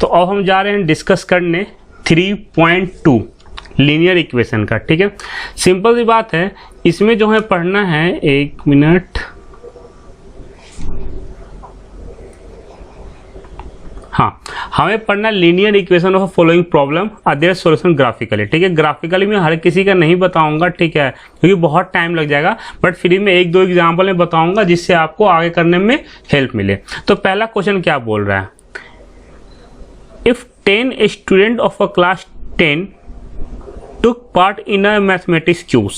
तो अब हम जा रहे हैं डिस्कस करने 3.2 लीनियर इक्वेशन का। ठीक है, सिंपल सी बात है, इसमें जो है पढ़ना है, एक मिनट, हाँ, हमें पढ़ना linear equation of following problem और देयर सॉल्यूशन ग्राफिकली। ठीक है, ग्राफिकली में हर किसी का नहीं बताऊंगा, ठीक है, क्योंकि बहुत टाइम लग जाएगा, बट फ्री में एक दो एग्जांपल में बताऊंगा जिससे आपको आगे करने में हेल्प मिले। तो पहला क्वेश्चन क्या बोल रहा है, if 10 student of a class 10 took part in a mathematics quiz,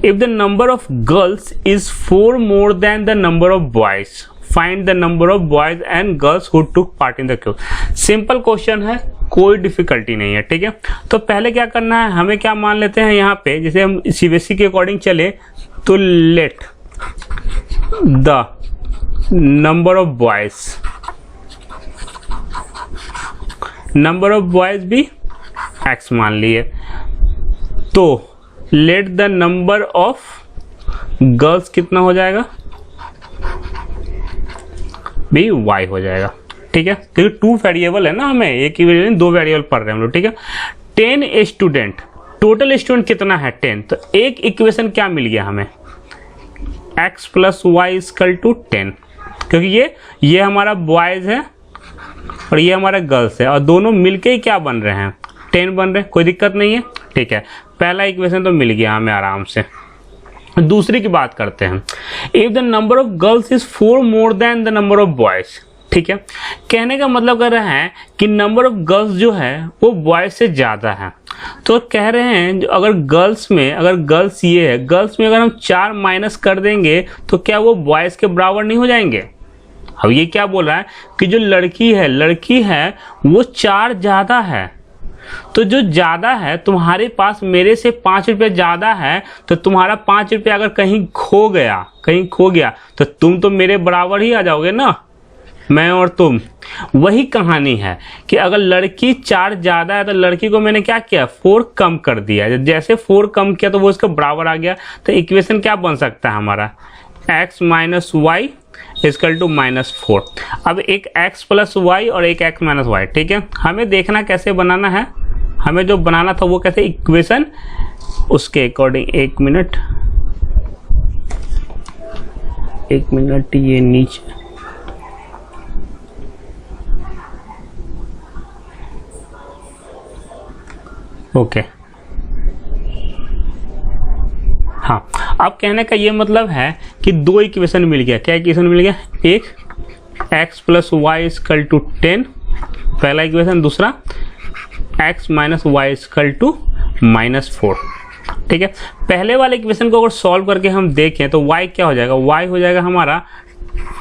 if the number of girls is 4 more than the number of boys, find the number of boys and girls who took part in the quiz। Simple question है, कोई difficulty नहीं है। ठीक है, तो पहले क्या करना है, हमें क्या मान लेते हैं यहाँ पे, जैसे हम सीबीएसई के अकॉर्डिंग चले तो let the number of boys, number of boys भी x मान लिए, तो let the number of girls कितना हो जाएगा, भी y हो जाएगा। ठीक है, क्योंकि 2 वेरिएबल है ना, हमें एक ही वेरिएबल 2 वेरिएबल पढ़ रहे हैं हम लोग। ठीक है, 10 स्टूडेंट, टोटल स्टूडेंट कितना है 10, तो एक इक्वेशन क्या मिल गया हमें, x plus y equal to 10, क्योंकि ये हमारा बॉयज है और ये हमारा गर्ल्स है, और दोनों मिलके ही क्या बन रहे हैं, 10 बन रहे हैं, कोई दिक्कत नहीं है। ठीक है, पहला इक्वेशन तो मिल गया हमें आराम से। दूसरी की बात करते हैं, if the number of girls is 4 more than the number of boys. ठीक है, कहने का मतलब कर रहे हैं कि नंबर ऑफ गर्ल्स जो है वो बॉयज से ज़्यादा है, तो कह रहे हैं जो अगर गर्ल्स में, अगर गर्ल्स ये है, गर्ल्स में अगर हम 4 माइनस कर देंगे तो क्या वो बॉयज़ के बराबर नहीं हो जाएंगे। अब ये क्या बोल रहा है कि जो लड़की है वो 4 ज़्यादा है, तो जो ज़्यादा है तुम्हारे पास मेरे से 5 रुपये ज़्यादा है, तो तुम्हारा 5 रुपये अगर कहीं खो गया तो तुम तो मेरे बराबर ही आ जाओगे ना, मैं और तुम। वही कहानी है कि अगर लड़की 4 ज़्यादा है तो लड़की को मैंने क्या किया, 4 कम कर दिया, जैसे 4 कम किया तो वो इसके बराबर आ गया। तो इक्वेशन क्या बन सकता है हमारा, x minus y equal to -4। अब एक x प्लस वाई और एक x माइनस वाई। ठीक है, हमें देखना कैसे बनाना है, हमें जो बनाना था वो कैसे इक्वेशन, उसके अकॉर्डिंग एक मिनट ये नीचे, ओके, हाँ, अब कहने का ये मतलब है कि 2 इक्वेशन मिल गया। क्या इक्वेशन मिल गया, एक x plus y equal to 10, पहला इक्वेशन, दूसरा x minus y equal to -4। ठीक है, पहले वाले इक्वेशन को अगर सॉल्व करके हम देखें तो y क्या हो जाएगा, y हो जाएगा हमारा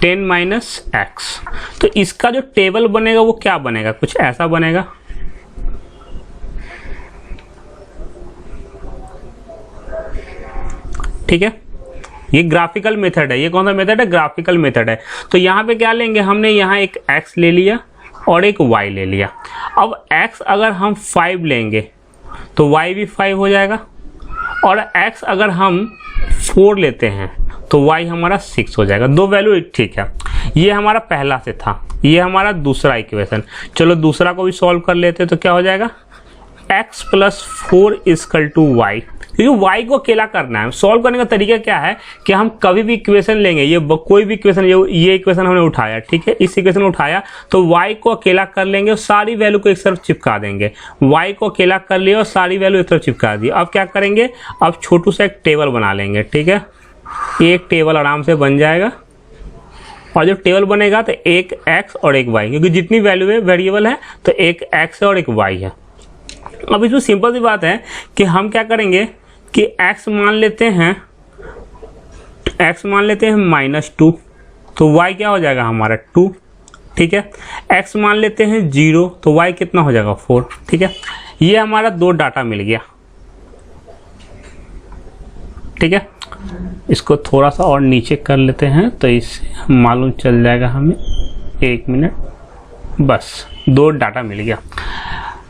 10 माइनस एक्स। तो इसका जो टेबल बनेगा वो क्या बनेगा, कुछ ऐसा बनेगा। ठीक है, ये ग्राफिकल मेथड है, ये कौन सा मेथड है, ग्राफिकल मेथड है। तो यहाँ पे क्या लेंगे, हमने यहाँ एक x ले लिया और एक y ले लिया। अब x अगर हम 5 लेंगे तो y भी 5 हो जाएगा, और x अगर हम 4 लेते हैं तो y हमारा 6 हो जाएगा। 2 वैल्यू, ठीक है, ये हमारा पहला से था, ये हमारा दूसरा इक्वेशन। चलो दूसरा को भी सॉल्व कर लेते तो क्या हो जाएगा, x plus 4 equal to y, क्योंकि y को अकेला करना है। सॉल्व करने का तरीका क्या है कि हम कभी भी इक्वेशन लेंगे, ये कोई भी इक्वेशन, ये इक्वेशन हमने उठाया, ठीक है, इस इक्वेशन उठाया तो y को अकेला कर लेंगे और सारी वैल्यू को एक तरफ चिपका देंगे। y को अकेला कर लिया और सारी वैल्यू एक तरफ चिपका दी। अब क्या करेंगे, अब छोटू सा एक टेबल बना लेंगे। ठीक है, एक टेबल आराम से बन जाएगा, और जब टेबल बनेगा तो एक x और एक y, क्योंकि जितनी वैल्यू है वेरिएबल है तो एक x है और एक y है। अब इसमें सिंपल सी बात है कि हम क्या करेंगे कि x मान लेते हैं -2, तो y क्या हो जाएगा हमारा 2। ठीक है, x मान लेते हैं 0, तो y कितना हो जाएगा 4। ठीक है, ये हमारा 2 डाटा मिल गया। ठीक है, इसको थोड़ा सा और नीचे कर लेते हैं तो इससे मालूम चल जाएगा हमें, 1 मिनट, बस 2 डाटा मिल गया।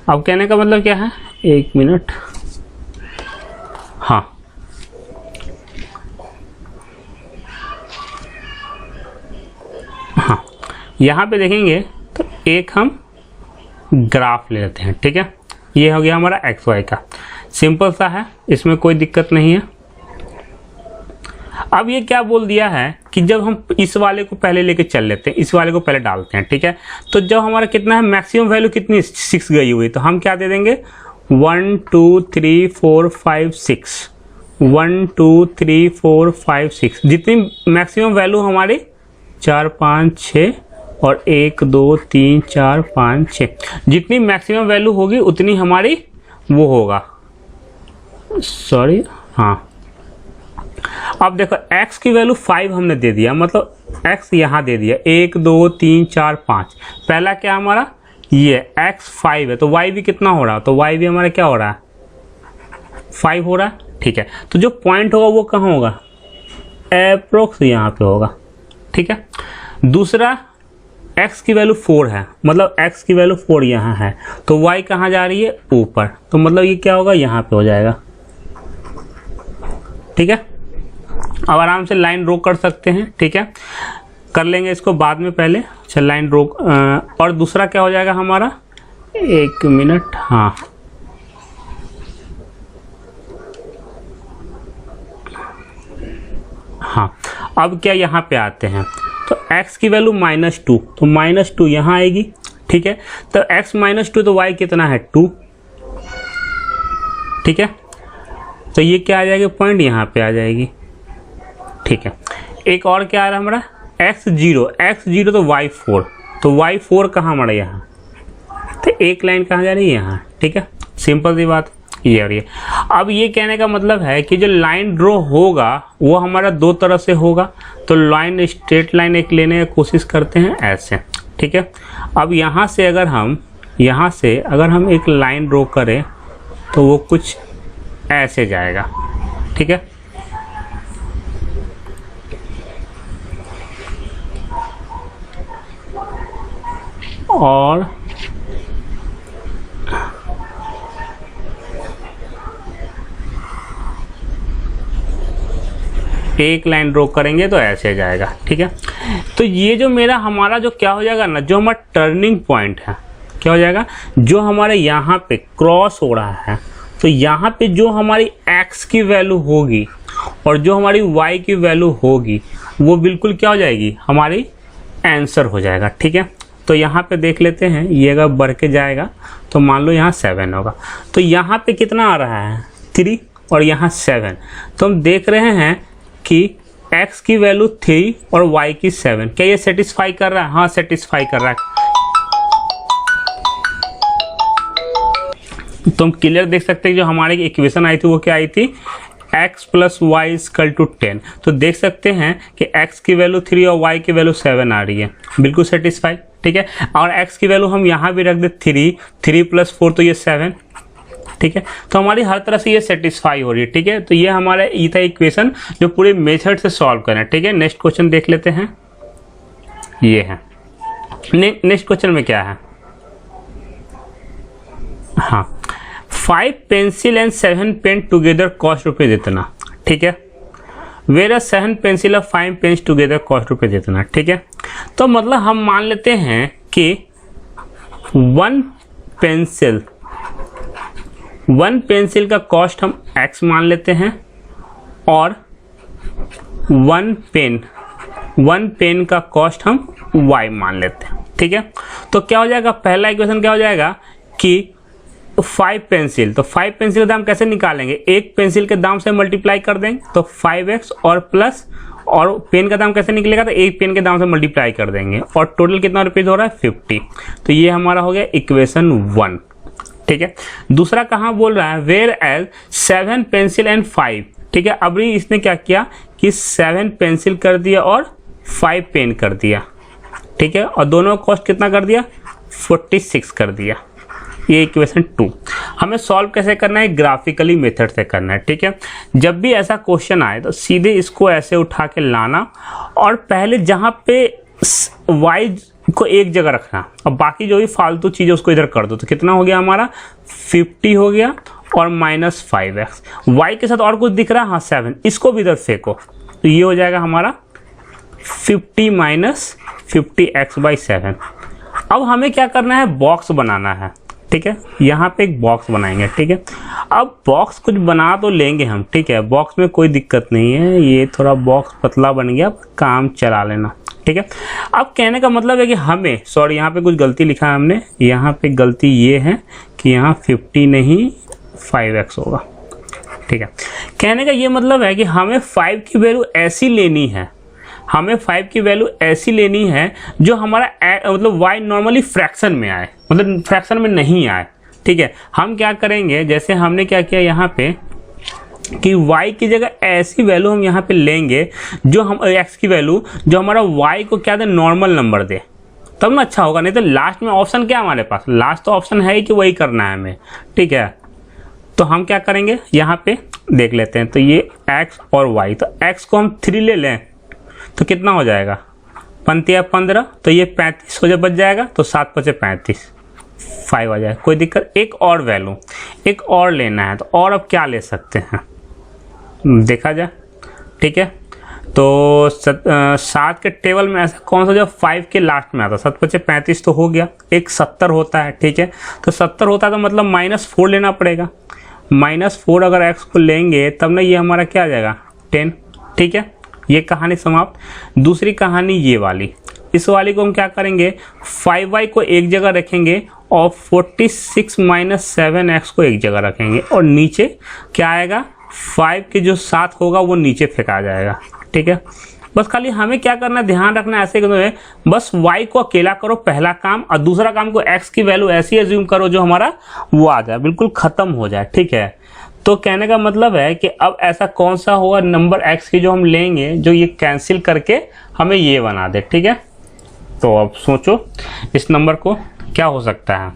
अब कहने का मतलब क्या है, 1 मिनट, हाँ, यहाँ पे देखेंगे तो एक हम ग्राफ ले लेते हैं, ठीक है। ये हो गया हमारा एक्स वाई का, सिंपल सा है, इसमें कोई दिक्कत नहीं है। अब ये क्या बोल दिया है कि जब हम इस वाले को पहले लेके चल लेते हैं, इस वाले को पहले डालते हैं, ठीक है। तो जब हमारा कितना है, मैक्सिमम वैल्यू कितनी 6 गई हुई, तो हम क्या दे देंगे 1 2 3 4 5 6, 1 2 3 4 5 6, जितनी मैक्सिमम वैल्यू हमारी 4 5 6 और 1 2 3 4 5 6, जितनी मैक्सिमम वैल्यू होगी उतनी हमारी वो होगा, सॉरी हाँ। अब देखो x की वैल्यू 5 हमने दे दिया, मतलब x यहाँ दे दिया 1 2 3 4 5, पहला क्या हमारा ये x 5 है, तो y भी कितना हो रहा है, तो y भी हमारा क्या हो रहा है 5 हो रहा है, ठीक है। तो जो पॉइंट होगा वो कहाँ होगा, अप्रोक्स यहाँ पे होगा, ठीक है। दूसरा x की वैल्यू 4 है, मतलब x की वैल्यू 4 यहाँ है, तो y कहाँ जा रही है ऊपर, तो मतलब ये क्या होगा यहाँ पे हो जाएगा, ठीक है। अब आराम से लाइन ड्रॉ कर सकते हैं, ठीक है, कर लेंगे इसको बाद में, पहले चल लाइन ड्रॉ। और दूसरा क्या हो जाएगा हमारा, 1 मिनट, हाँ हाँ। अब क्या यहाँ पे आते हैं, तो x की वैल्यू -2, तो -2 यहाँ आएगी, ठीक है। तो x -2 तो y कितना है 2, ठीक है। तो ये क्या आ जाएगी, पॉइंट यहाँ पे आ जाएगी, ठीक है। एक और क्या आ रहा है हमारा x0 तो y4, तो y4 कहाँ हमारा यहाँ, तो एक लाइन कहाँ जा रही है यहाँ, ठीक है, सिंपल सी बात ये और ये। अब ये कहने का मतलब है कि जो लाइन ड्रॉ होगा वो हमारा दो तरह से होगा, तो लाइन स्ट्रेट लाइन एक लेने की कोशिश करते हैं ऐसे, ठीक है। अब यहाँ से अगर हम एक लाइन ड्रॉ करें तो वो कुछ ऐसे जाएगा, ठीक है। और एक लाइन ड्रॉ करेंगे तो ऐसे जाएगा, ठीक है। तो ये जो हमारा जो क्या हो जाएगा ना, जो हमारा टर्निंग पॉइंट है, क्या हो जाएगा, जो हमारे यहाँ पे क्रॉस हो रहा है, तो यहाँ पे जो हमारी x की वैल्यू होगी और जो हमारी y की वैल्यू होगी वो बिल्कुल क्या हो जाएगी, हमारी आंसर हो जाएगा, ठीक है। तो यहाँ पे देख लेते हैं, ये अगर बढ़ के जाएगा तो मान लो यहाँ 7 होगा, तो यहाँ पे कितना आ रहा है 3 और यहाँ 7, तो हम देख रहे हैं कि x की वैल्यू 3 और y की 7, क्या ये सेटिस्फाई कर रहा है, हाँ सेटिस्फाई कर रहा है। तो हम क्लियर देख सकते हैं जो हमारे इक्वेशन आई थी वो क्या आई थी, x + y = 10, तो देख सकते हैं कि x की वैल्यू 3 और y की वैल्यू 7 आ रही है, बिल्कुल सेटिस्फाई, ठीक है। और x की वैल्यू हम यहाँ भी रख दे 3 + 4 तो ये 7, ठीक है। तो हमारी हर तरह से ये सेटिस्फाई हो रही है, ठीक है। तो ये हमारा ये था इक्वेशन जो पूरे मेथड से सॉल्व करें, ठीक है। नेक्स्ट क्वेश्चन देख लेते हैं, ये है नेक्स्ट क्वेश्चन में क्या है, हाँ 5 pencil and 7 pen together cost rupees इतना, ठीक है। वेयर 7 पेंसिल और 5 पेन्स टुगेदर कॉस्ट रुपीज इतना, ठीक है। तो मतलब हम मान लेते हैं कि 1 पेंसिल का कॉस्ट हम x मान लेते हैं और 1 पेन का कॉस्ट हम y मान लेते हैं, ठीक है। तो क्या हो जाएगा, पहला इक्वेशन क्या हो जाएगा कि 5 पेंसिल, तो 5 पेंसिल का दाम कैसे निकालेंगे, एक पेंसिल के दाम से मल्टीप्लाई कर देंगे तो 5x और प्लस, और पेन का दाम कैसे निकलेगा, तो एक पेन के दाम से मल्टीप्लाई कर देंगे और टोटल कितना रुपीज हो रहा है 50। तो ये हमारा हो गया इक्वेशन 1, ठीक है। दूसरा कहाँ बोल रहा है, वेयर एज 7 पेंसिल एंड 5, ठीक है। अभी इसने क्या किया कि 7 पेंसिल कर दिया और 5 पेन कर दिया, ठीक है, और दोनों का कॉस्ट कितना कर दिया 46 कर दिया। ये इक्वेशन 2 हमें सॉल्व कैसे करना है, ग्राफिकली मेथड से करना है, ठीक है। जब भी ऐसा क्वेश्चन आए तो सीधे इसको ऐसे उठा के लाना और पहले जहाँ पे y को एक जगह रखना और बाकी जो भी फालतू चीज़ें उसको इधर कर दो, तो कितना हो गया हमारा 50 हो गया और -5x, y के साथ और कुछ दिख रहा है, हाँ 7, इसको भी इधर फेंको, तो ये हो जाएगा हमारा 50 - 50x/7। अब हमें क्या करना है, बॉक्स बनाना है, ठीक है। यहाँ पे एक बॉक्स बनाएंगे, ठीक है। अब बॉक्स कुछ बना तो लेंगे हम, ठीक है, बॉक्स में कोई दिक्कत नहीं है, ये थोड़ा बॉक्स पतला बन गया, काम चला लेना, ठीक है। अब कहने का मतलब है कि हमें, सॉरी यहाँ पे कुछ गलती लिखा है हमने, यहाँ पे गलती ये है कि यहाँ 50 नहीं 5x होगा, ठीक है। कहने का ये मतलब है कि हमें 5 की वैल्यू ऐसी लेनी है, हमें 5 की वैल्यू ऐसी लेनी है जो हमारा मतलब y नॉर्मली फ्रैक्शन में आए, मतलब फ्रैक्शन में नहीं आए, ठीक है। हम क्या करेंगे, जैसे हमने क्या किया यहाँ पे कि y की जगह ऐसी वैल्यू हम यहाँ पे लेंगे जो हम x की वैल्यू जो हमारा y को क्या दे, नॉर्मल नंबर दे, तब ना अच्छा होगा। नहीं तो लास्ट में ऑप्शन क्या हमारे पास, लास्ट तो ऑप्शन है ही कि वही करना है हमें, ठीक है। तो हम क्या करेंगे, यहाँ पे देख लेते हैं, तो ये x और y, तो x को हम 3 ले लें तो कितना हो जाएगा, 15, तो ये 35 हो जाए, बच जाएगा, तो 7 × 5 = 35, 5 आ जाए, कोई दिक्कत। एक और वैल्यू, एक और लेना है, तो और अब क्या ले सकते हैं, देखा जाए, ठीक है। तो 7 के टेबल में ऐसा कौन सा जो 5 के लास्ट में आता है, 7 × 5 = 35 तो हो गया। एक 70 होता है, ठीक है, तो 70 होता है तो मतलब -4 लेना पड़ेगा, -4 अगर x को लेंगे तब ना ये हमारा क्या आ जाएगा, 10, ठीक है। ये कहानी समाप्त। दूसरी कहानी ये वाली, इस वाली को हम क्या करेंगे, 5y को एक जगह रखेंगे और 46 - 7x को एक जगह रखेंगे, और नीचे क्या आएगा, 5 के जो साथ होगा वो नीचे फेंका जाएगा, ठीक है। बस खाली हमें क्या करना है, ध्यान रखना, ऐसे करो, बस y को अकेला करो पहला काम, और दूसरा काम को x की वैल्यू ऐसी एज्यूम करो जो हमारा वो आ जाए, बिल्कुल ख़त्म हो जाए, ठीक है। तो कहने का मतलब है कि अब ऐसा कौन सा होगा नंबर x की जो हम लेंगे जो ये कैंसिल करके हमें ये बना दे, ठीक है। तो अब सोचो इस नंबर को क्या हो सकता है,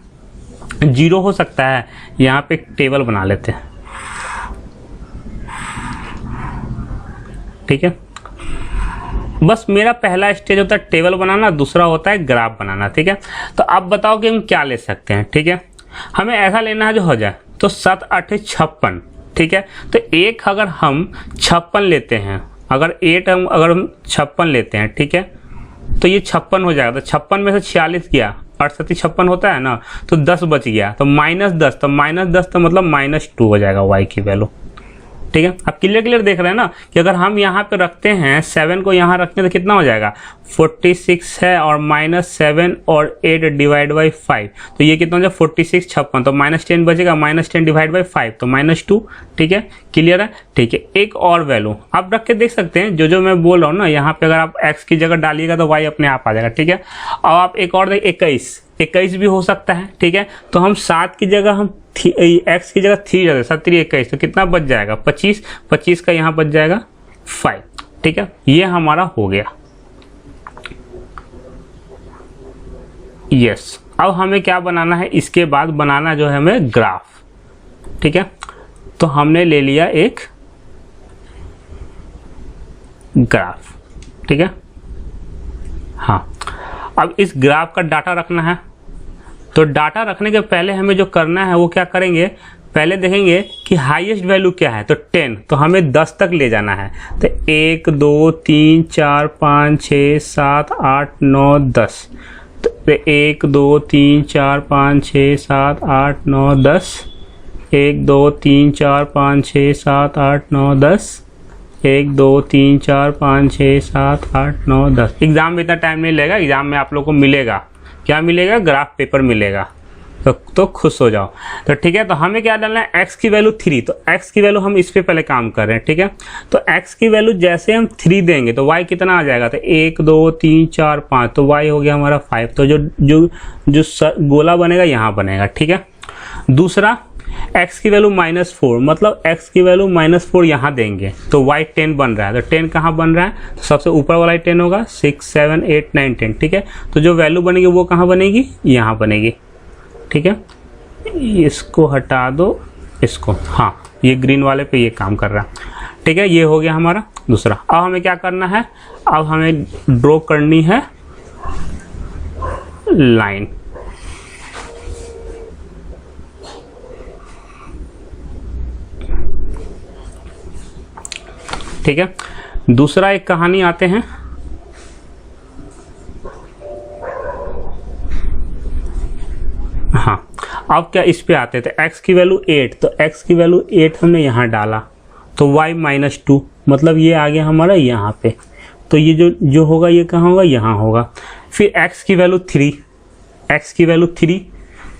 0 हो सकता है। यहाँ पे एक टेबल बना लेते हैं, ठीक है। बस मेरा पहला स्टेज होता है टेबल बनाना, दूसरा होता है ग्राफ बनाना, ठीक है। तो अब बताओ कि हम क्या ले सकते हैं, ठीक है। हमें ऐसा लेना है जो हो जाए, तो 7 × 8 = 56, ठीक है। तो एक अगर हम 56 लेते हैं, अगर हम 56 लेते हैं, ठीक है, तो ये 56 हो जाएगा। तो 56 में से 46 गया, 68 56 होता है ना, तो 10 बच गया, तो -10, तो -10 तो मतलब -2 हो जाएगा y की वैल्यू, ठीक है। अब क्लियर देख रहे हैं ना कि अगर हम यहाँ पे रखते हैं 7 को यहाँ रखते हैं तो कितना हो जाएगा, 46 है और -7 और 8 / 5, तो ये कितना हो जाएगा 46 56, तो -10 बचेगा, -10 / 5 तो -2, ठीक है। क्लियर है, ठीक है। एक और वैल्यू आप रख के देख सकते हैं, जो मैं बोल रहा हूँ ना, यहाँ पे अगर आप x की जगह डालिएगा तो y अपने आप आ जाएगा, ठीक है। और आप एक और 21 भी हो सकता है, ठीक है। तो हम 7 की जगह हम x की जगह 3 7 × 3 = 21, तो कितना बच जाएगा, 25 का यहाँ बच जाएगा 5, ठीक है। ये हमारा हो गया, यस। अब हमें क्या बनाना है, इसके बाद बनाना जो है हमें ग्राफ, ठीक है। तो हमने ले लिया एक ग्राफ, ठीक है, हाँ। अब इस ग्राफ का डाटा रखना है, तो डाटा रखने के पहले हमें जो करना है वो क्या करेंगे, पहले देखेंगे कि हाईएस्ट वैल्यू क्या है, तो 10, तो हमें 10 तक ले जाना है। तो 1 2 3 4 5 6 7 8 9 10, तो 1 2 3 4 5 6 7 8 9 10, 1 2 3 4 5 6 7 8 9 10, 1 2 3 4 5 6 7 8 9 10। एग्जाम में इतना टाइम नहीं लगेगा, एग्जाम में आप लोगों को मिलेगा, क्या मिलेगा, ग्राफ पेपर मिलेगा, तो खुश हो जाओ। तो ठीक है, तो हमें क्या डालना है, x की वैल्यू 3, तो x की वैल्यू हम इस पे पहले काम कर रहे हैं, ठीक है। तो x की वैल्यू जैसे हम 3 देंगे तो y कितना आ जाएगा, तो 1 2 3 4 5, तो y हो गया हमारा 5, तो जो गोला बनेगा यहाँ बनेगा, ठीक है। दूसरा x की वैल्यू -4, मतलब x की वैल्यू -4 यहाँ देंगे तो y 10 बन रहा है, तो 10 कहाँ बन रहा है, तो सबसे ऊपर वाला 10 होगा, 6 7 8 9 10, ठीक है। तो जो वैल्यू बनेगी वो कहाँ बनेगी, यहाँ बनेगी, ठीक है। इसको हटा दो, इसको, हाँ, ये ग्रीन वाले पे ये काम कर रहा है, ठीक है। ये हो गया हमारा दूसरा। अब हमें क्या करना है, अब हमें ड्रॉ करनी है लाइन, ठीक है। दूसरा एक कहानी आते हैं, अब क्या इस पे आते थे, x की वैल्यू 8, तो x की वैल्यू 8 हमने यहाँ डाला तो y -2, मतलब ये आ गया हमारा यहाँ पे। तो ये जो होगा ये कहाँ होगा, यहाँ होगा। फिर x की वैल्यू 3, x की वैल्यू 3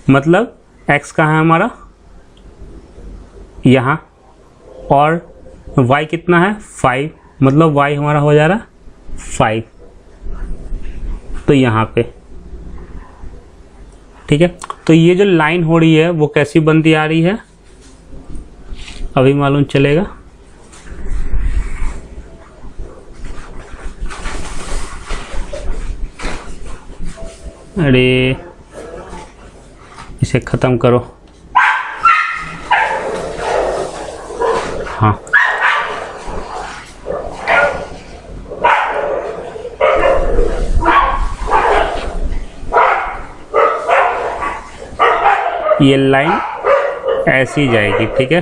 मतलब x कहाँ है हमारा, यहाँ, और y कितना है 5, मतलब y हमारा हो जा रहा 5, तो यहाँ पे, ठीक है। तो ये जो लाइन हो रही है वो कैसी बनती आ रही है अभी मालूम चलेगा। अरे इसे ख़त्म करो, हाँ ये लाइन ऐसी जाएगी, ठीक है,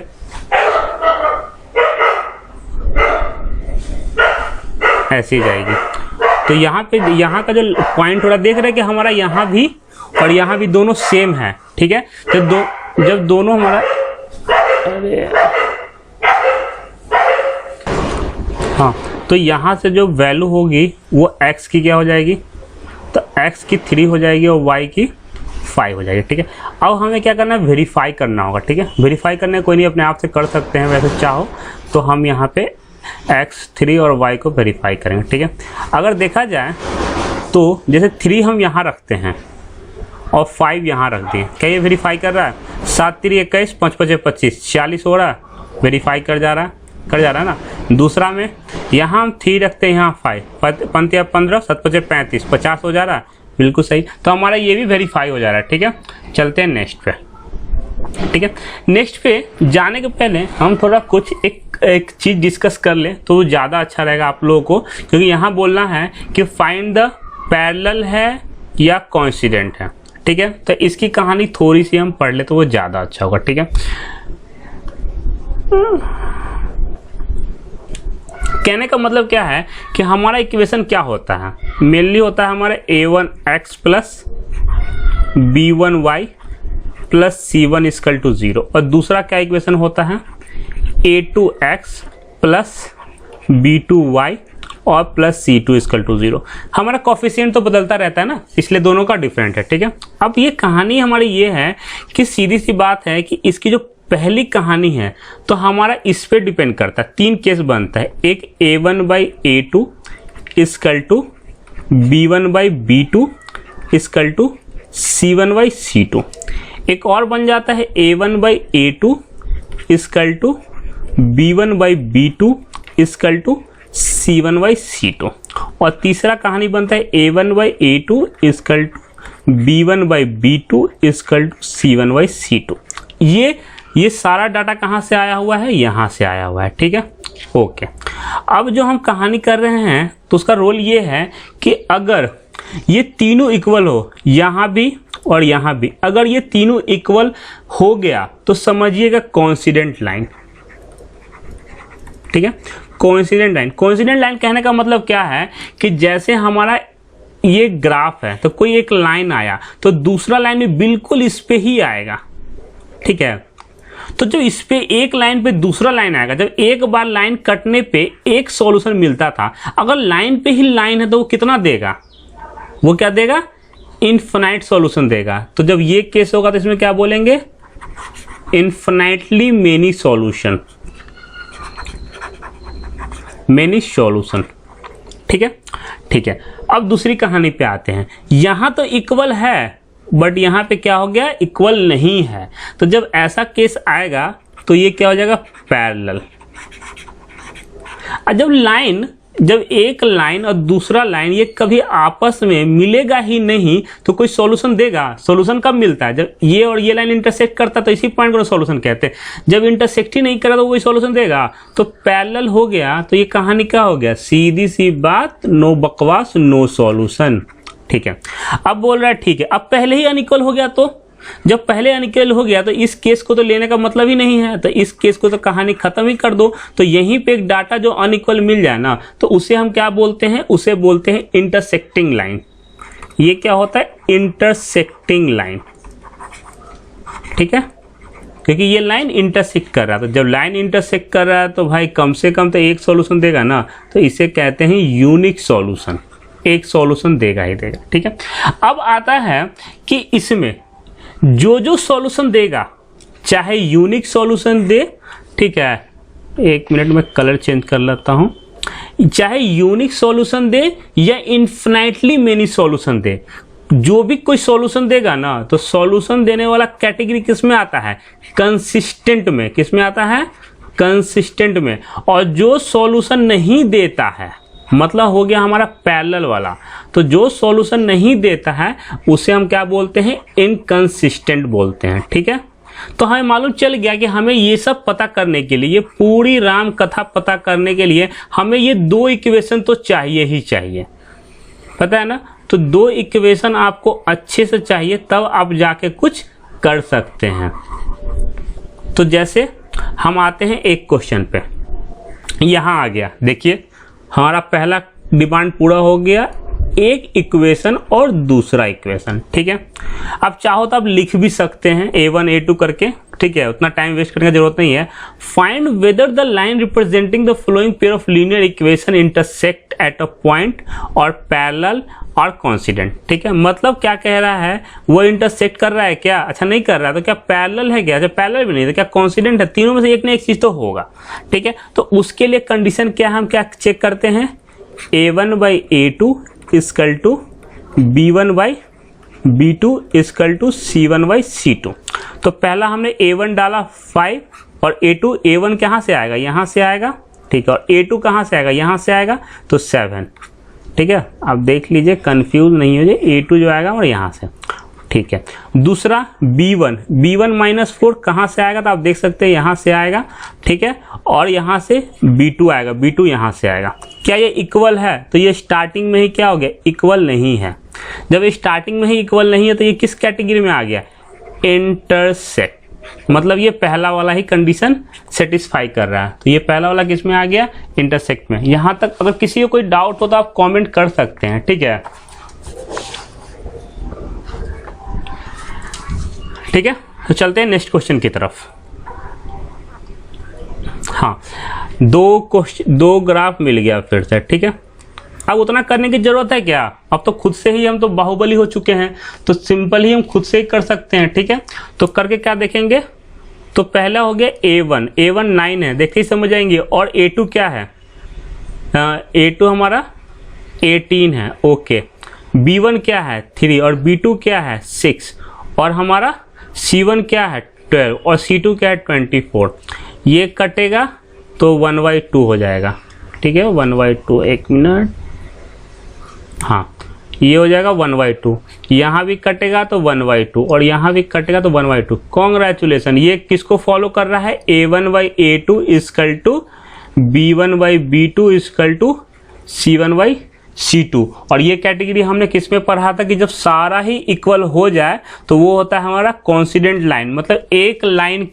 ऐसी जाएगी। तो यहाँ पे यहाँ का जो पॉइंट हो रहा देख रहे हैं कि हमारा यहाँ भी और यहाँ भी दोनों सेम है, ठीक है। तो जब दोनों हमारा, अरे हाँ, तो यहाँ से जो वैल्यू होगी वो x की क्या हो जाएगी, तो x की 3 हो जाएगी और y की 5 हो जाएगी, ठीक है। अब हमें क्या करना है, वेरीफाई करना होगा, ठीक है। वेरीफाई करने कोई नहीं, अपने आप से कर सकते हैं वैसे चाहो तो। हम यहाँ पे x 3 और y को वेरीफाई करेंगे, ठीक है। अगर देखा जाए तो जैसे 3 हम यहाँ रखते हैं और 5 यहाँ रख दिए, क्या ये वेरीफाई कर रहा है, 7 3 21, 5 5 25, 40 हो रहा है, वेरीफाई कर जा रहा है ना। दूसरा में यहाँ हम 3 रखते हैं, यहाँ 5, 5 15, 7 5 35, 50 हो जा रहा है, बिल्कुल सही। तो हमारा ये भी वेरीफाई हो जा रहा है, ठीक है। चलते हैं नेक्स्ट पे, ठीक है। नेक्स्ट पे जाने के पहले हम थोड़ा कुछ एक चीज़ डिस्कस कर लें तो ज़्यादा अच्छा रहेगा आप लोगों को, क्योंकि यहाँ बोलना है कि फाइंड द पैरेलल है या कोइंसिडेंट है, ठीक है। तो इसकी कहानी थोड़ी सी हम पढ़ ले तो वो ज़्यादा अच्छा होगा, ठीक है। कहने का मतलब क्या है कि हमारा इक्वेशन क्या होता है, मेनली होता है हमारा a1x plus b1y plus c1 equal to 0, और दूसरा क्या इक्वेशन होता है a2x प्लस b2y और प्लस c2 इक्वल टू 0। हमारा कोफिशिएंट तो बदलता रहता है ना, इसलिए दोनों का डिफरेंट है, ठीक है। अब ये कहानी हमारी ये है कि सीधी सी बात है कि इसकी जो पहली कहानी है तो हमारा इस पे डिपेंड करता है, 3 केस बनता है। एक a1/a2 equal to b1/b2 equal to c1/c2। एक और बन जाता है a1/a2 equal to b1/b2 equal to c1/c2। और तीसरा कहानी बनता है a1/a2 equal to b1/b2 equal to c1/c2। ये सारा डाटा कहाँ से आया हुआ है, यहाँ से आया हुआ है, ठीक है। ओके, अब जो हम कहानी कर रहे हैं तो उसका रोल ये है कि अगर ये तीनों इक्वल हो, यहाँ भी और यहाँ भी, अगर ये तीनों इक्वल हो गया तो समझिएगा कोइंसिडेंट लाइन, ठीक है। कोइंसिडेंट लाइन कहने का मतलब क्या है कि जैसे हमारा ये ग्राफ है तो कोई एक लाइन आया तो दूसरा लाइन भी बिल्कुल इस पे ही आएगा, ठीक है। तो जो इस पे एक लाइन पे दूसरा लाइन आएगा, जब एक बार लाइन कटने पे एक सॉल्यूशन मिलता था, अगर लाइन पे ही लाइन है तो वो कितना देगा, वो क्या देगा, इनफिनाइट सॉल्यूशन देगा। तो जब ये केस होगा तो इसमें क्या बोलेंगे, इनफिनाइटली मेनी सॉल्यूशन, ठीक है। अब दूसरी कहानी पे आते हैं। यहां तो इक्वल है बट यहाँ पे क्या हो गया, इक्वल नहीं है। तो जब ऐसा केस आएगा तो ये क्या हो जाएगा, पैरेलल। जब एक लाइन और दूसरा लाइन ये कभी आपस में मिलेगा ही नहीं तो कोई सॉल्यूशन देगा। सॉल्यूशन कब मिलता है, जब ये और ये लाइन इंटरसेक्ट करता है, तो इसी पॉइंट को सॉल्यूशन कहते हैं। जब इंटरसेक्ट ही नहीं करा तो कोई सॉल्यूशन देगा। तो पैरेलल हो गया तो ये कहानी क्या हो गया, सीधी सी बात, नो बकवास, नो सॉल्यूशन, ठीक है। अब बोल रहा है ठीक है, अब पहले ही अनइक्वल हो गया, तो जब पहले अनइक्वल हो गया तो इस केस को तो लेने का मतलब ही नहीं है, तो इस केस को तो कहानी खत्म ही कर दो। तो यहीं पे एक डाटा जो अनइक्वल मिल जाए ना तो उसे हम क्या बोलते हैं, उसे बोलते हैं इंटरसेक्टिंग लाइन। ये क्या होता है, इंटरसेक्टिंग लाइन, ठीक है, क्योंकि ये लाइन इंटरसेक्ट कर रहा है। तो जब लाइन इंटरसेक्ट कर रहा है तो भाई कम से कम तो एक सॉल्यूशन देगा ना, तो इसे कहते हैं यूनिक सॉल्यूशन, एक सॉल्यूशन देगा ही देगा। ठीक है, अब आता है कि इसमें जो जो सॉल्यूशन देगा, चाहे यूनिक सॉल्यूशन दे, ठीक है, एक मिनट में कलर चेंज कर लेता हूँ, चाहे यूनिक सॉल्यूशन दे या इन्फिनाइटली मेनी सॉल्यूशन दे, जो भी कोई सॉल्यूशन देगा ना, तो सॉल्यूशन देने वाला कैटेगरी किस में आता है, कंसिस्टेंट में। किस में आता है, कंसिस्टेंट में। और जो सॉल्यूशन नहीं देता है, मतलब हो गया हमारा पैरेलल वाला, तो जो सॉल्यूशन नहीं देता है उसे हम क्या बोलते हैं, इनकंसिस्टेंट बोलते हैं। ठीक है, तो हमें मालूम चल गया कि हमें ये सब पता करने के लिए, ये पूरी राम कथा पता करने के लिए हमें ये दो इक्वेशन तो चाहिए ही चाहिए, पता है ना। तो दो इक्वेशन आपको अच्छे से चाहिए, तब आप जाके कुछ कर सकते हैं। तो जैसे हम आते हैं एक क्वेश्चन पे, यहाँ आ गया, देखिए हमारा पहला डिमांड पूरा हो गया, एक इक्वेशन और दूसरा इक्वेशन। ठीक है, अब चाहो तो आप लिख भी सकते हैं A1 A2 करके, ठीक है, उतना टाइम वेस्ट करने की जरूरत नहीं है। Find whether the line representing the following pair of linear equation intersect at a point और पैरेलल और कोइंसिडेंट। ठीक है, मतलब क्या कह रहा है, वो इंटरसेक्ट कर रहा है क्या, अच्छा नहीं कर रहा है, तो क्या पैरेलल है क्या, अच्छा पैरेलल भी नहीं, तो क्या कोइंसिडेंट है, तीनों में से एक ना एक चीज तो होगा। ठीक है, तो उसके लिए कंडीशन क्या, हम क्या चेक करते हैं, A1/A2 equal to B1/B2 equal to C1/C2। तो पहला हमने A1 डाला 5 और A2, A1 कहाँ से आएगा, यहाँ से आएगा, ठीक है, और A2 कहाँ से आएगा, यहाँ से आएगा, तो 7। ठीक है, आप देख लीजिए, कंफ्यूज नहीं हो जाए, A2 जो आएगा और यहाँ से, ठीक है। दूसरा B1 -4 कहाँ से आएगा, तो आप देख सकते हैं यहाँ से आएगा, ठीक है, और यहाँ से B2 आएगा, B2 यहाँ से आएगा। क्या ये इक्वल है, तो ये स्टार्टिंग में ही क्या हो गया, इक्वल नहीं है। जब ये स्टार्टिंग में ही इक्वल नहीं है तो ये किस कैटेगरी में आ गया, इंटरसेक्ट, मतलब ये पहला वाला ही कंडीशन सेटिस्फाई कर रहा है। तो ये पहला वाला किस में आ गया, इंटरसेक्ट में। यहाँ तक अगर किसी को कोई डाउट हो तो आप कमेंट कर सकते हैं, ठीक है। ठीक है, तो चलते हैं नेक्स्ट क्वेश्चन की तरफ। हाँ, दो ग्राफ मिल गया फिर से, ठीक है। अब उतना करने की जरूरत है क्या, अब तो खुद से ही हम तो बाहुबली हो चुके हैं, तो सिंपल ही हम खुद से ही कर सकते हैं। ठीक है, तो करके क्या देखेंगे, तो पहला हो गया A1 9 है, देखिए समझ आएंगे, और A2 क्या है, A2 हमारा 18 है, ओके। B1 क्या है 3 और B2 क्या है 6 और हमारा C1 क्या है 12 और C2 क्या है 24। ये कटेगा तो 1/2 हो जाएगा, ठीक है, 1/2, एक मिनट, हाँ ये हो जाएगा 1/2, यहाँ भी कटेगा तो 1/2 और यहाँ भी कटेगा तो 1/2। कॉन्ग्रेचुलेसन, ये किसको फॉलो कर रहा है, A1/A2 equal to B1/B2 equal to C1/C2। और ये कैटेगरी हमने किस में पढ़ा था कि जब सारा ही इक्वल हो जाए तो वो होता है हमारा कॉन्सिडेंट लाइन, मतलब एक लाइन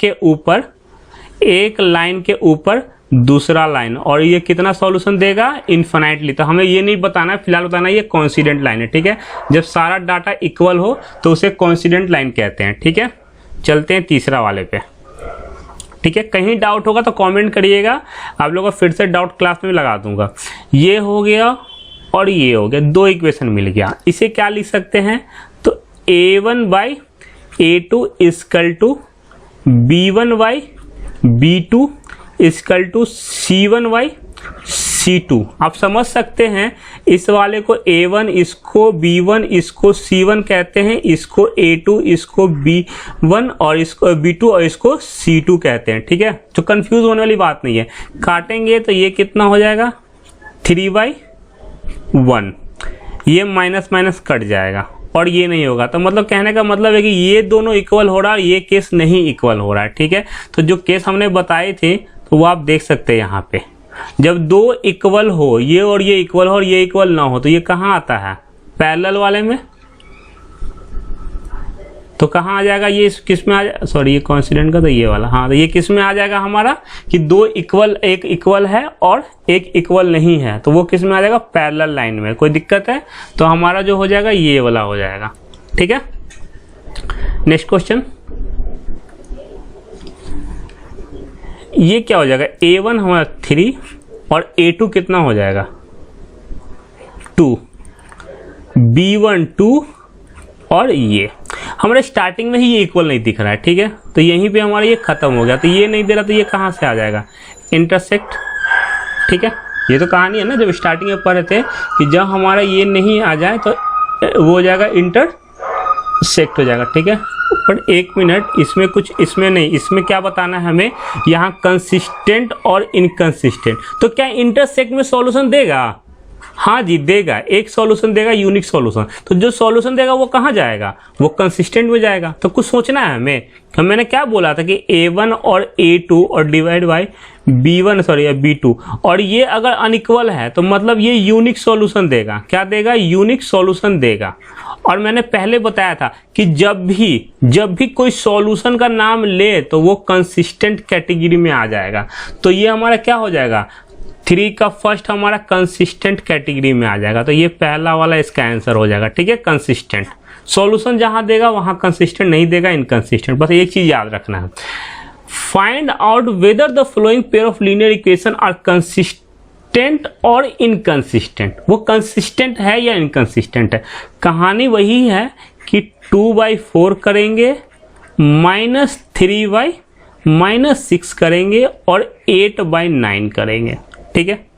के ऊपर दूसरा लाइन, और ये कितना सॉल्यूशन देगा, इन्फिनाइटली। तो हमें ये नहीं बताना है, फिलहाल बताना है ये कॉन्सिडेंट लाइन है, ठीक है। जब सारा डाटा इक्वल हो तो उसे कॉन्सिडेंट लाइन कहते हैं, ठीक है। चलते हैं तीसरा वाले पे, ठीक है। कहीं डाउट होगा तो कमेंट करिएगा, आप लोगों को फिर से डाउट क्लास में लगा दूंगा। ये हो गया और ये हो गया, दो इक्वेशन मिल गया। इसे क्या लिख सकते हैं, तो A1/A2 equal to B1/B2 equal to C1/C2। आप समझ सकते हैं, इस वाले को A1, इसको B1, इसको C1 कहते हैं, इसको A2, इसको B1 और इसको B2 और इसको C2 कहते हैं, ठीक है। तो कंफ्यूज होने वाली बात नहीं है। काटेंगे तो ये कितना हो जाएगा 3/1, ये माइनस कट जाएगा और ये नहीं होगा। तो मतलब कहने का मतलब है कि ये दोनों इक्वल हो रहा है, ये केस नहीं इक्वल हो रहा है, ठीक है। तो जो केस हमने बताए थे तो वो आप देख सकते हैं यहाँ पे, जब दो इक्वल हो, ये और ये इक्वल हो और ये इक्वल ना हो, तो ये कहाँ आता है, पैरेलल वाले में। तो कहाँ आ जाएगा ये, किस में आ जाएगा, सॉरी ये कॉन्सिडेंट का तो ये वाला, हाँ तो ये किस में आ जाएगा हमारा, कि दो इक्वल, एक इक्वल है और एक इक्वल नहीं है, तो वो किस में आ जाएगा, पैरेलल लाइन में। कोई दिक्कत है तो हमारा जो हो जाएगा ये वाला हो जाएगा, ठीक है। नेक्स्ट क्वेश्चन, ये क्या हो जाएगा, A1 हमारा 3 और A2 कितना हो जाएगा 2, B1 2 और ये हमारे स्टार्टिंग में ही ये इक्वल नहीं दिख रहा है, ठीक है। तो यहीं पे हमारा ये खत्म हो गया, तो ये नहीं दे रहा तो ये कहाँ से आ जाएगा, इंटरसेक्ट, ठीक है। ये तो कहानी है ना, जब स्टार्टिंग में पढ़े थे कि जब हमारा ये नहीं आ जाए तो वो हो जाएगा इंटरसेक्ट हो जाएगा, ठीक है। पर एक मिनट, इसमें कुछ, इसमें नहीं, इसमें क्या बताना है हमें, यहाँ कंसिस्टेंट और इनकंसिस्टेंट। तो क्या इंटरसेक्ट में सॉल्यूशन देगा, हाँ जी देगा, एक सॉल्यूशन देगा, यूनिक सॉल्यूशन। तो जो सॉल्यूशन देगा वो कहाँ जाएगा, वो कंसिस्टेंट में जाएगा। तो कुछ सोचना है हमें, मैंने क्या बोला था कि A1 और A2 और divide by B1 sorry B2, और ये अगर अनइक्वल है तो मतलब ये यूनिक सॉल्यूशन देगा। क्या देगा, यूनिक सॉल्यूशन देगा। और मैंने पहले बताया था कि जब भी कोई सॉल्यूशन का नाम ले तो वो कंसिस्टेंट कैटेगरी में आ जाएगा। तो ये हमारा क्या हो जाएगा, 3 का फर्स्ट हमारा कंसिस्टेंट कैटेगरी में आ जाएगा। तो ये पहला वाला इसका आंसर हो जाएगा, ठीक है। कंसिस्टेंट सॉल्यूशन जहां देगा वहां कंसिस्टेंट नहीं देगा, इनकंसिस्टेंट। बस एक चीज याद रखना है, find out whether the following pair of linear equation are consistent और इनकंसिस्टेंट। वो कंसिस्टेंट है या इनकंसिस्टेंट है। कहानी वही है कि 2/4 करेंगे, -3/-6 करेंगे और 8/9 करेंगे, ठीक है।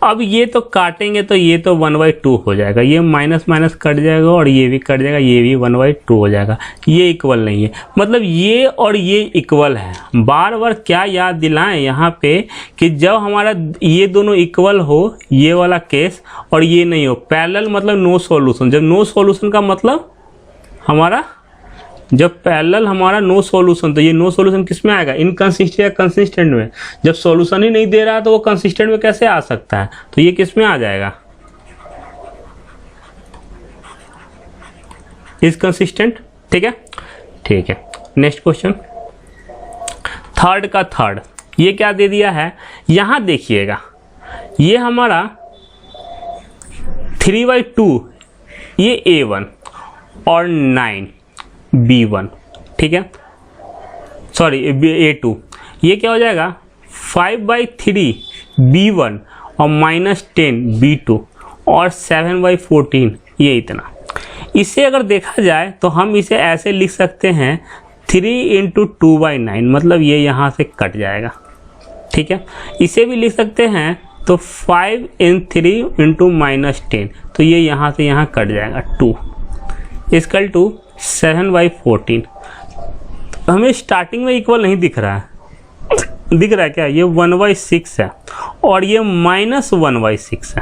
अब ये तो काटेंगे तो ये तो 1/2 हो जाएगा, ये माइनस माइनस कट जाएगा और ये भी कट जाएगा, ये भी 1/2 हो जाएगा। ये इक्वल नहीं है, मतलब ये और ये इक्वल है। बार बार क्या याद दिलाएं यहाँ पे कि जब हमारा ये दोनों इक्वल हो, ये वाला केस, और ये नहीं हो, पैरेलल मतलब नो सॉल्यूशन। जब नो सॉल्यूशन का मतलब हमारा, जब पैरेलल हमारा नो सॉल्यूशन, तो ये नो सॉल्यूशन किस में आएगा, इनकंसिस्टेंट या कंसिस्टेंट में। जब सॉल्यूशन ही नहीं दे रहा है तो वो कंसिस्टेंट में कैसे आ सकता है, तो ये किस में आ जाएगा, इज कंसिस्टेंट, ठीक है। ठीक है, नेक्स्ट क्वेश्चन, थर्ड का थर्ड। ये क्या दे दिया है, यहां देखिएगा, ये हमारा 3/2 ये A1 और 9 B1, ठीक है, सॉरी A2। ये क्या हो जाएगा 5/3 B1 और -10 B2 और 7/14, ये इतना। इसे अगर देखा जाए तो हम इसे ऐसे लिख सकते हैं 3 × 2/9, मतलब ये यहाँ से कट जाएगा, ठीक है। इसे भी लिख सकते हैं तो 5 × 3 × -10, तो ये यहाँ से यहाँ कट जाएगा 2 इक्वल टू 7/14। हमें स्टार्टिंग में इक्वल नहीं दिख रहा है, दिख रहा है क्या, ये 1/6 है और ये -1/6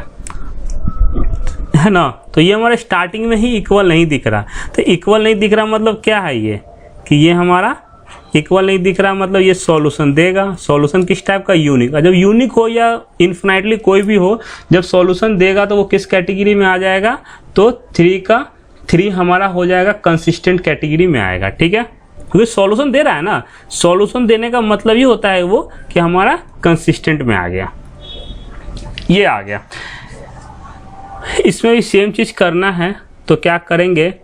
है ना। तो ये हमारे स्टार्टिंग में ही इक्वल नहीं दिख रहा। तो इक्वल नहीं दिख रहा मतलब क्या है, ये कि ये हमारा इक्वल नहीं दिख रहा, मतलब ये सॉल्यूशन देगा। सॉल्यूशन किस टाइप का, यूनिक। जब यूनिक हो या इन्फिनाइटली कोई भी हो, जब सॉल्यूशन देगा तो वो किस कैटेगरी में आ जाएगा, तो 3 का 3 हमारा हो जाएगा कंसिस्टेंट कैटेगरी में आएगा, ठीक है। क्योंकि सॉल्यूशन दे रहा है ना, सॉल्यूशन देने का मतलब ही होता है वो कि हमारा कंसिस्टेंट में आ गया, ये आ गया। इसमें भी सेम चीज़ करना है, तो क्या करेंगे,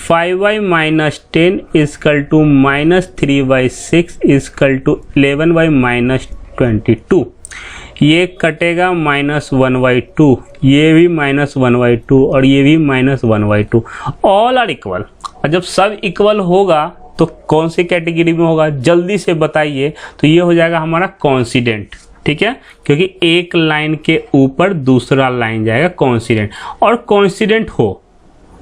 5/-10 इक्वल टू -3/6 इक्वल टू 11/-22। ये कटेगा -1/2, ये भी -1/2 और ये भी -1/2, ऑल आर इक्वल। और जब सब इक्वल होगा तो कौन सी कैटेगरी में होगा, जल्दी से बताइए। तो ये हो जाएगा हमारा कॉन्सिडेंट, ठीक है, क्योंकि एक लाइन के ऊपर दूसरा लाइन जाएगा कॉन्सिडेंट। और कॉन्सिडेंट हो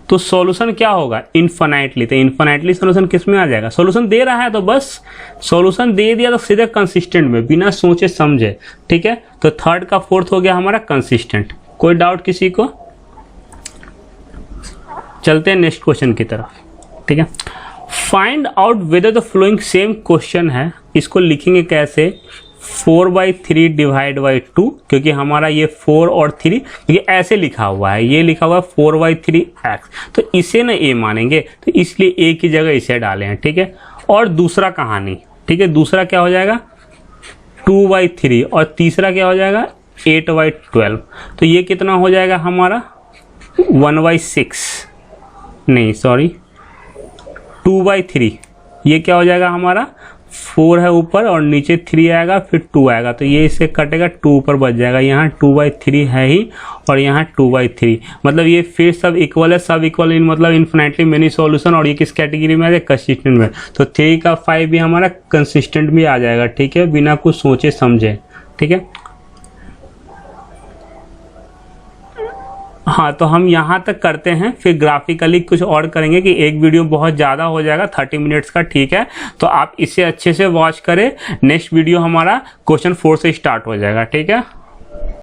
तो सॉल्यूशन क्या होगा, इन्फिनाइटली। तो इन्फिनाइटली सॉल्यूशन किस में आ जाएगा, सॉल्यूशन दे रहा है तो बस सॉल्यूशन दे दिया तो सीधे कंसिस्टेंट में, बिना सोचे समझे, ठीक है। तो थर्ड का फोर्थ हो गया हमारा कंसिस्टेंट। कोई डाउट किसी को, चलते हैं नेक्स्ट क्वेश्चन की तरफ, ठीक है। Find out whether the flowing, same question है, इसको लिखेंगे कैसे, 4/3 डिवाइड बाई 2, क्योंकि हमारा ये 4 और 3 ये ऐसे लिखा हुआ है, ये लिखा हुआ है 4/3x, तो इसे ना a मानेंगे, तो इसलिए a की जगह इसे डाले हैं, ठीक है। और दूसरा कहानी, ठीक है, दूसरा क्या हो जाएगा 2/3 और तीसरा क्या हो जाएगा 8/12। तो ये कितना हो जाएगा हमारा 1/6, नहीं सॉरी 2/3, ये क्या हो जाएगा हमारा 4 है ऊपर और नीचे 3 आएगा, फिर 2 आएगा, तो ये इससे कटेगा, 2 ऊपर बच जाएगा। यहाँ 2/3 है ही और यहाँ 2/3, मतलब ये फिर सब इक्वल है, सब इक्वल इन मतलब इन्फिनिटली मेनी सॉल्यूशन। और ये किस कैटेगरी में आ जाएगा? कंसिस्टेंट में। तो 3 का 5 भी हमारा कंसिस्टेंट भी आ जाएगा, ठीक है, बिना कुछ सोचे समझे, ठीक है। हाँ, तो हम यहाँ तक करते हैं, फिर ग्राफिकली कुछ और करेंगे कि एक वीडियो बहुत ज़्यादा हो जाएगा 30 मिनट्स का, ठीक है। तो आप इसे अच्छे से वॉच करें। नेक्स्ट वीडियो हमारा क्वेश्चन 4 से स्टार्ट हो जाएगा, ठीक है।